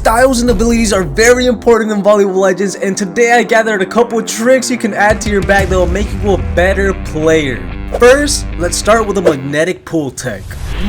Styles and abilities are very important in Volleyball Legends, and today I gathered a couple tricks you can add to your bag that will make you a better player. First, let's start with a magnetic pull tech.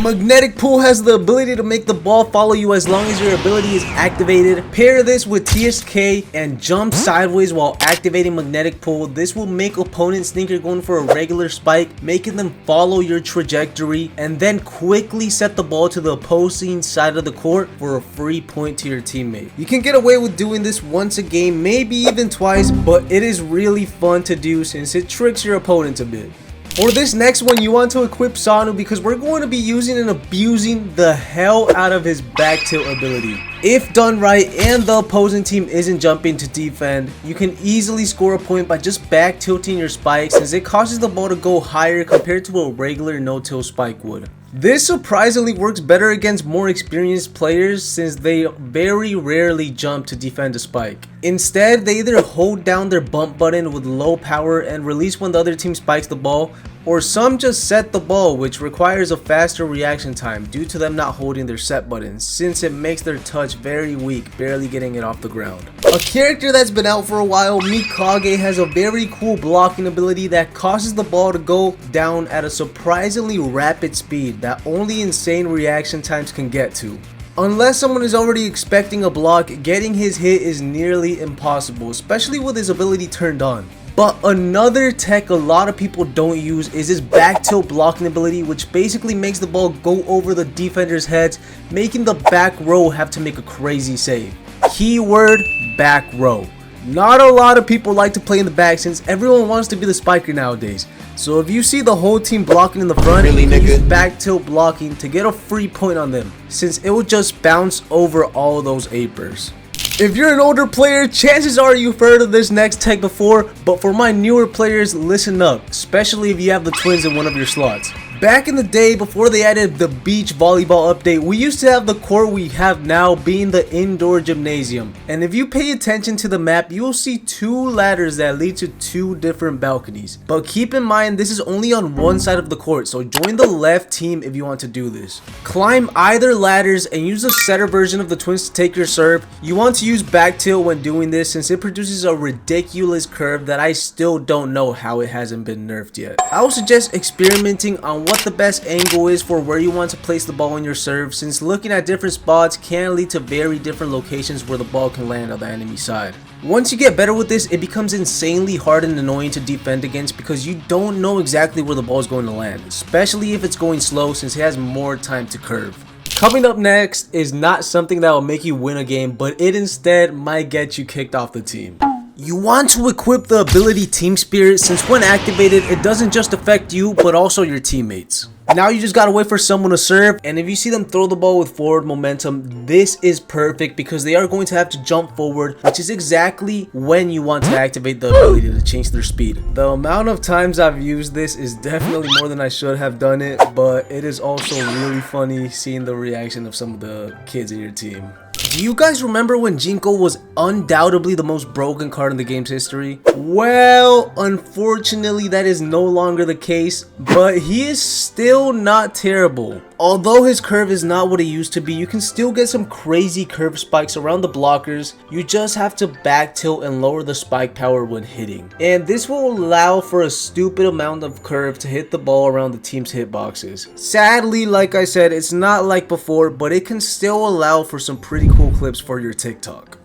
Magnetic pull has the ability to make the ball follow you as long as your ability is activated. Pair this with TSK and jump sideways while activating magnetic pull. This will make opponents think you're going for a regular spike, making them follow your trajectory, and then quickly set the ball to the opposing side of the court for a free point to your teammate. You can get away with doing this once a game, maybe even twice, but it is really fun to do since it tricks your opponents a bit. For this next one, you want to equip Sanu because we're going to be using and abusing the hell out of his back tilt ability. If done right and the opposing team isn't jumping to defend, you can easily score a point by just back tilting your spike since it causes the ball to go higher compared to a regular no-tilt spike would. This surprisingly works better against more experienced players since they very rarely jump to defend a spike. Instead, they either hold down their bump button with low power and release when the other team spikes the ball, or some just set the ball, which requires a faster reaction time due to them not holding their set buttons since it makes their touch very weak, barely getting it off the ground. A character that's been out for a while, Mikage, has a very cool blocking ability that causes the ball to go down at a surprisingly rapid speed that only insane reaction times can get to. Unless someone is already expecting a block, getting his hit is nearly impossible, especially with his ability turned on. But another tech a lot of people don't use is his back tilt blocking ability, which basically makes the ball go over the defender's heads, making the back row have to make a crazy save. Keyword: back row. Not a lot of people like to play in the back since everyone wants to be the spiker nowadays. So if you see the whole team blocking in the front, you can use back tilt blocking to get a free point on them since it will just bounce over all those apers. If you're an older player, chances are you've heard of this next tech before, but for my newer players, listen up, especially if you have the twins in one of your slots. Back in the day, before they added the beach volleyball update, we used to have the court we have now being the indoor gymnasium. And if you pay attention to the map, you will see two ladders that lead to two different balconies. But keep in mind, this is only on one side of the court, so join the left team if you want to do this. Climb either ladders and use the setter version of the twins to take your serve. You want to use back tilt when doing this since it produces a ridiculous curve that I still don't know how it hasn't been nerfed yet. I would suggest experimenting on what the best angle is for where you want to place the ball in your serve, since looking at different spots can lead to very different locations where the ball can land on the enemy side. Once you get better with this, it becomes insanely hard and annoying to defend against because you don't know exactly where the ball is going to land, especially if it's going slow since it has more time to curve. Coming up next is not something that will make you win a game, but it instead might get you kicked off the team. You want to equip the ability Team Spirit since when activated, it doesn't just affect you but also your teammates. Now you just gotta wait for someone to serve, and if you see them throw the ball with forward momentum, this is perfect because they are going to have to jump forward, which is exactly when you want to activate the ability to change their speed. The amount of times I've used this is definitely more than I should have done it, but it is also really funny seeing the reaction of some of the kids in your team. Do you guys remember when Jinko was undoubtedly the most broken card in the game's history? Well, unfortunately that is no longer the case, but he is still not terrible. Although his curve is not what it used to be, you can still get some crazy curve spikes around the blockers. You just have to back tilt and lower the spike power when hitting. And this will allow for a stupid amount of curve to hit the ball around the team's hitboxes. Sadly, like I said, it's not like before, but it can still allow for some pretty cool clips for your TikTok.